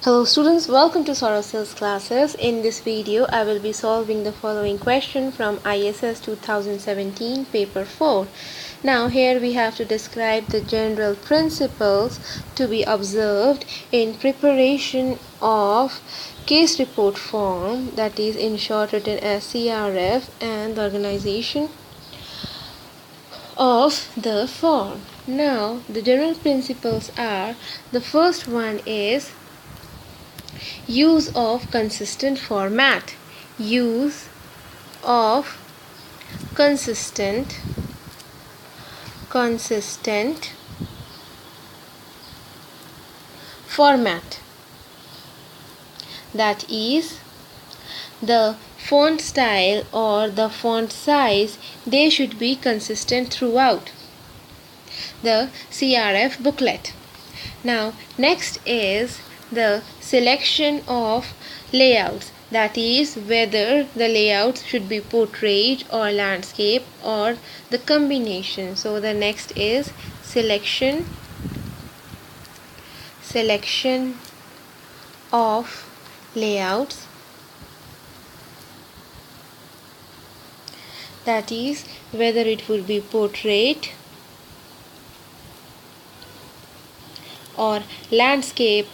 Hello students, welcome to Sora Sales classes. In this video, I will be solving the following question from ISS 2017 paper 4. Now here we have to describe the general principles to be observed in preparation of case report form, that is in short written as CRF, and the organization of the form. Now the general principles are, the first one is use of consistent format. Use of consistent format. That is, the font style or the font size, they should be consistent throughout the CRF booklet. Now next is the selection of layouts, that is whether the layouts should be portrait or landscape or the combination. So the next is selection of layouts, that is whether it would be portrait or landscape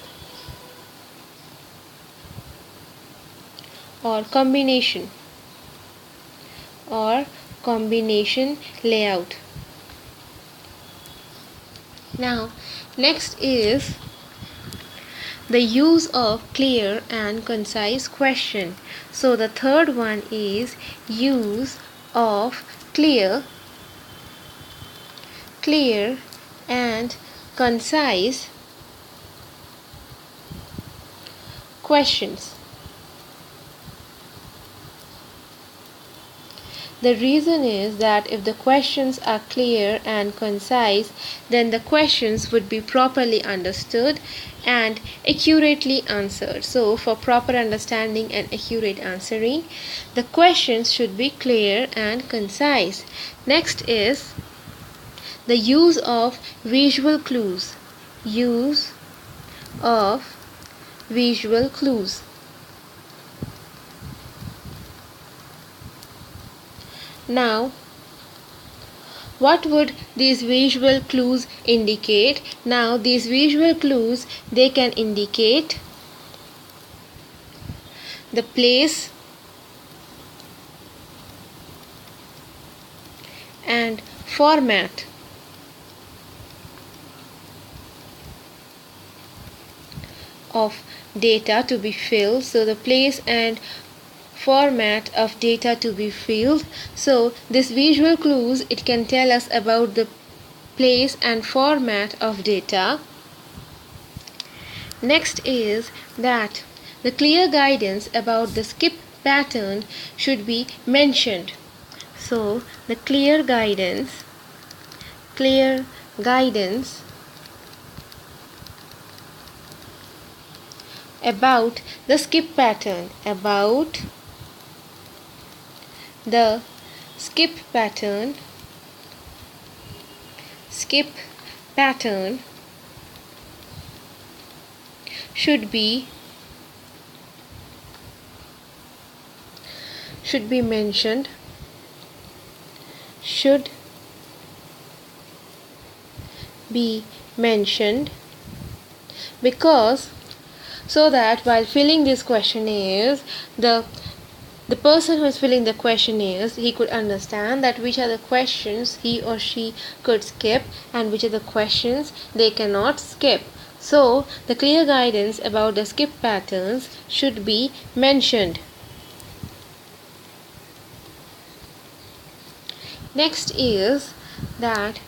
or combination layout. Now next is the use of clear and concise question. So the third one is use of clear and concise questions. The reason is that if the questions are clear and concise, then the questions would be properly understood and accurately answered. So for proper understanding and accurate answering, the questions should be clear and concise. Next is the use of visual clues. Use of visual clues. Now, what would these visual clues indicate? Now, these visual clues, they can indicate the place and format of data to be filled. So the place and format of data to be filled. So this visual clues, it can tell us about the place and format of data. Next is that the clear guidance about the skip pattern should be mentioned. So the clear guidance about the skip pattern, skip pattern should be mentioned, because so that while filling this questionnaires, the person who is filling the questionnaires, he could understand that which are the questions he or she could skip and which are the questions they cannot skip. So the clear guidance about the skip patterns should be mentioned. Next is that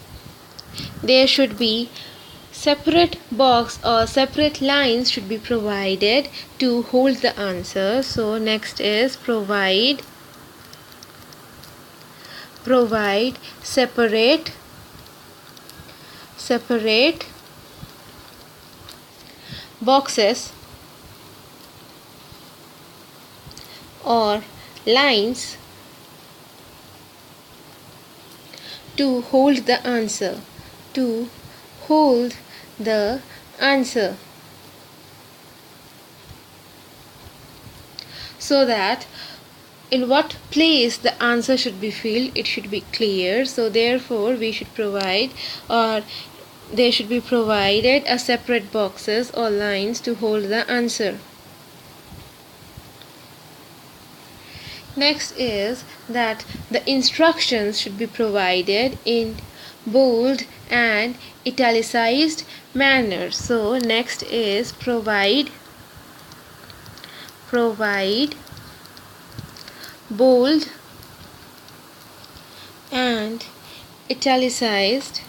there should be separate box or separate lines should be provided to hold the answer. So next is provide separate boxes or lines to hold the answer, to hold the answer. so that in what place the answer should be filled, it should be clear. So therefore we should provide, or there should be provided, a separate boxes or lines to hold the answer. Next is that the instructions should be provided in bold and italicized manner. So next is provide bold and italicized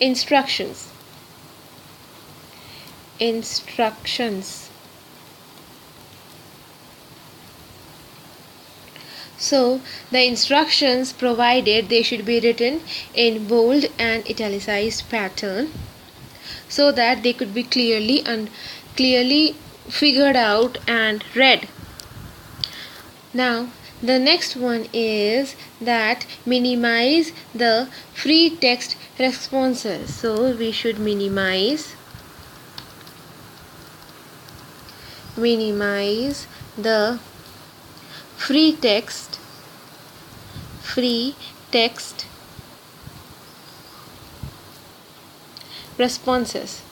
instructions. So the instructions provided, they should be written in bold and italicized pattern so that they could be clearly figured out and read. Now the next one is that minimize the free text responses. So we should minimize the free text responses.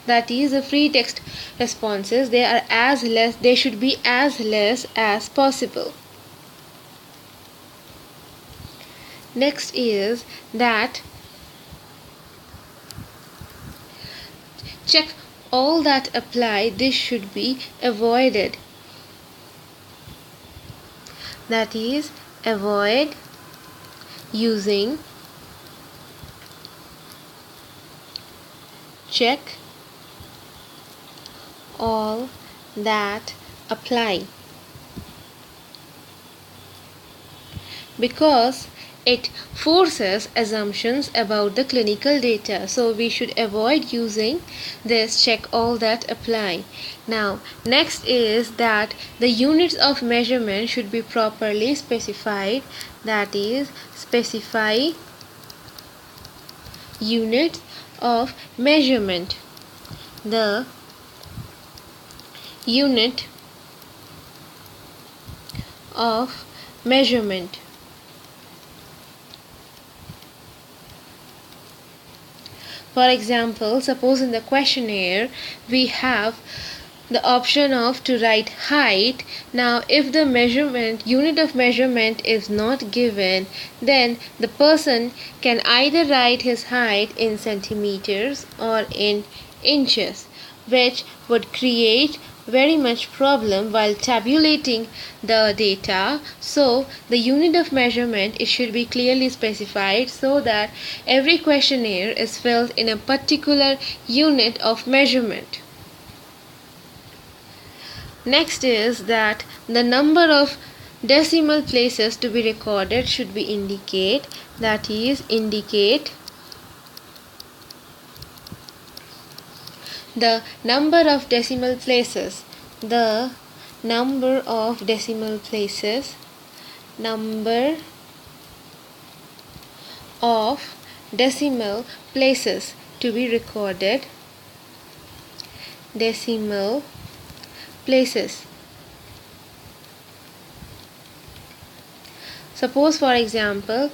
That is, the free text responses, they should be as less as possible. Next is that check all that apply, this should be avoided. That is, avoid using check all that apply, because it forces assumptions about the clinical data. So we should avoid using this check all that apply. Now next is that the units of measurement should be properly specified. That is, specify units of measurement. The unit of measurement. For example, suppose in the questionnaire we have the option of to write height. Now if the unit of measurement is not given, then the person can either write his height in centimeters or in inches, which would create very much problem while tabulating the data. So the unit of measurement, it should be clearly specified so that every questionnaire is filled in a particular unit of measurement. Next is that the number of decimal places to be recorded should be indicate. That is, indicate the number of decimal places. The number of decimal places. Number of decimal places to be recorded. Decimal places. Suppose for example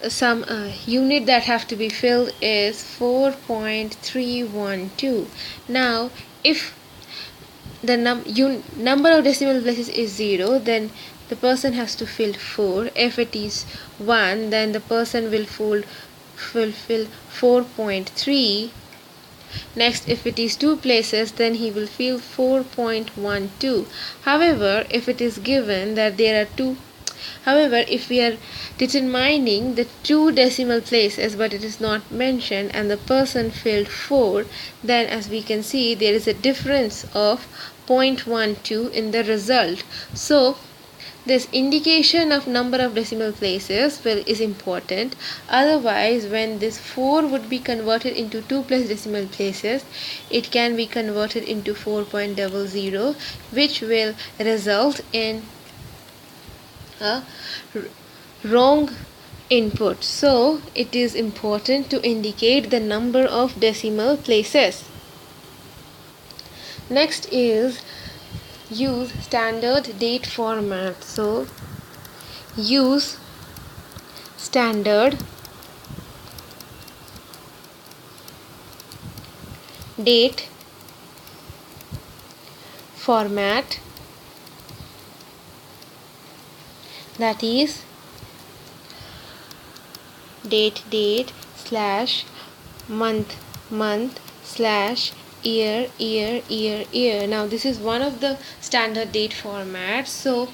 some unit that have to be filled is 4.312. Now if the number of decimal places is 0, then the person has to fill 4. If it is 1, then the person will fill 4.3. Next, if it is 2 places, then he will fill 4.12. However, if it is given that there are if we are determining the 2 decimal places but it is not mentioned and the person filled 4, then as we can see there is a difference of 0.12 in the result. So this indication of number of decimal places is important. Otherwise, when this 4 would be converted into 2 plus decimal places, it can be converted into 4.00, which will result in a wrong input. So it is important to indicate the number of decimal places. Next is use standard date format. So use standard date format, that is date slash month slash year. Now this is one of the standard date formats. So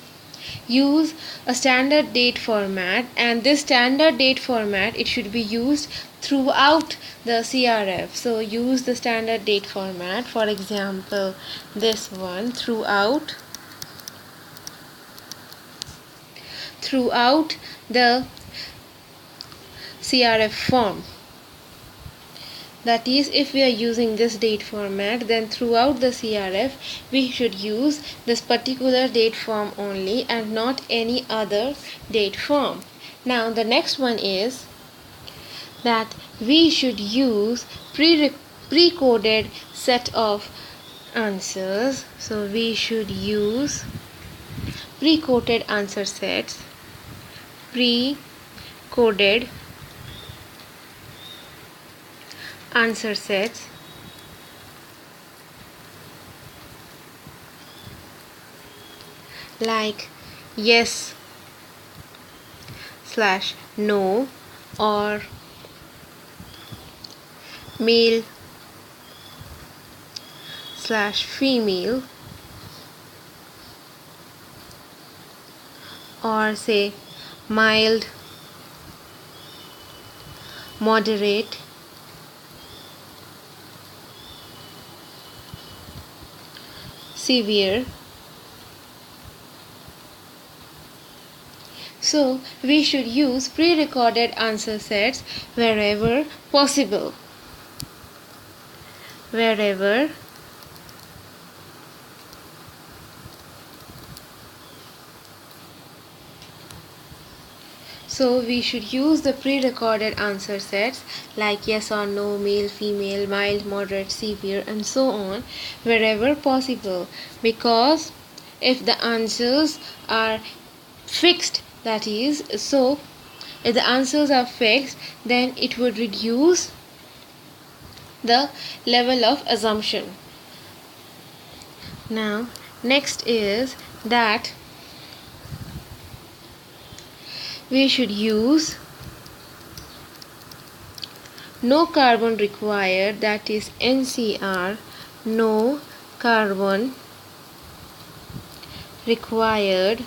use a standard date format, and this standard date format, it should be used throughout the CRF. So use the standard date format, for example this one, throughout the CRF form. That is, if we are using this date format, then throughout the CRF we should use this particular date form only and not any other date form. Now the next one is that we should use pre-coded set of answers. So we should use pre-coded answer sets, pre-coded answer sets like yes slash no, or male slash female, or say mild, moderate, severe. So we should use pre-recorded answer sets wherever possible. So we should use the pre-recorded answer sets like yes or no, male, female, mild, moderate, severe, and so on wherever possible, because if the answers are fixed, that is, so if the answers are fixed, then it would reduce the level of assumption. Now next is that we should use no carbon required, that is NCR, no carbon required,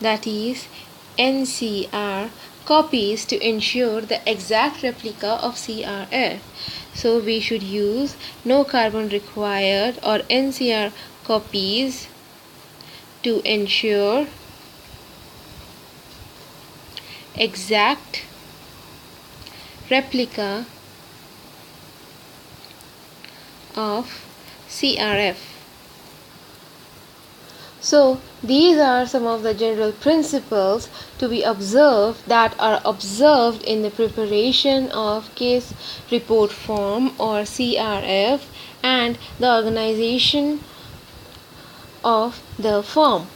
that is NCR copies to ensure the exact replica of CRF. So we should use no carbon required or NCR copies to ensure exact replica of CRF. So these are some of the general principles to be observed that are observed in the preparation of case report form or CRF and the organization of the form.